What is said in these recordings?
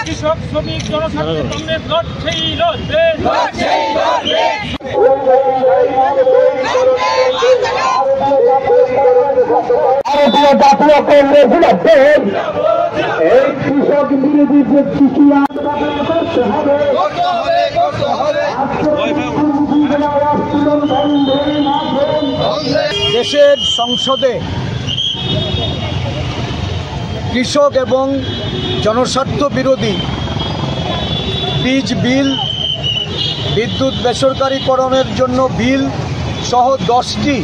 কৃষক শ্রমিক জনস্বার্থে কংগ্রেস লড়ছেই লড়বে। ভারতীয় জাতীয় কংগ্রেস লড়বে। এই কৃষক বিরোধী প্রতিক্রিয়া করতে হবে। দেশের সংসদে কৃষক এবং জনস্বার্থ বিরোধী বীজ বিল, বিদ্যুৎ বেসরকারীকরণের জন্য বিল সহ 10টি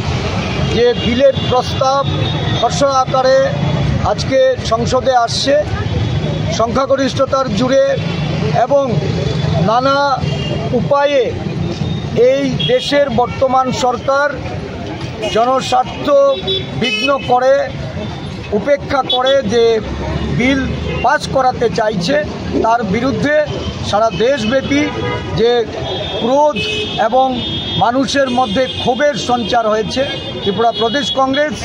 যে বিলের প্রস্তাব খসড়া আকারে আজকে সংসদে আসছে, সংখ্যাগরিষ্ঠতার জুড়ে এবং নানা উপায়ে এই দেশের বর্তমান সরকার জনস্বার্থ বিঘ্ন করে, উপেক্ষা করে যে বিল পাস করাতে চাইছে, তার বিরুদ্ধে সারা দেশব্যাপী যে ক্রোধ এবং মানুষের মধ্যে ক্ষোভের সঞ্চার হয়েছে। ত্রিপুরা প্রদেশ কংগ্রেস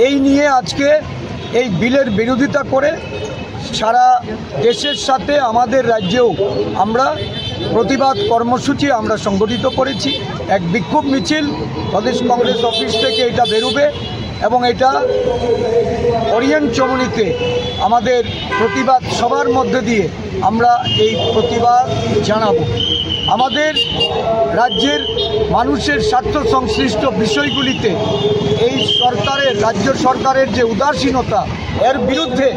এই নিয়ে আজকে এই বিলের বিরোধিতা করে সারা দেশের সাথে আমাদের রাজ্যেও আমরা প্রতিবাদ কর্মসূচি আমরা সংগঠিত করেছি। এক বিক্ষোভ মিছিল প্রদেশ কংগ্রেস অফিস থেকে এটা বেরোবে এবং এটা ওরিয়েন্ট চমুনিতে আমাদের প্রতিবাদ সবার মধ্যে দিয়ে আমরা এই প্রতিবাদ জানাবো। আমাদের রাজ্যের মানুষের স্বার্থ সংশ্লিষ্ট বিষয়গুলিতে এই সরকারের, রাজ্য সরকারের যে উদাসীনতা, এর বিরুদ্ধে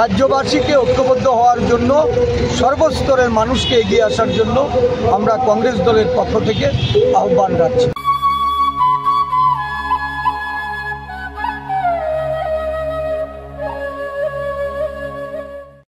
রাজ্যবাসীকে ঐক্যবদ্ধ হওয়ার জন্য, সর্বস্তরের মানুষকে এগিয়ে আসার জন্য আমরা কংগ্রেস দলের পক্ষ থেকে আহ্বান রাখছি।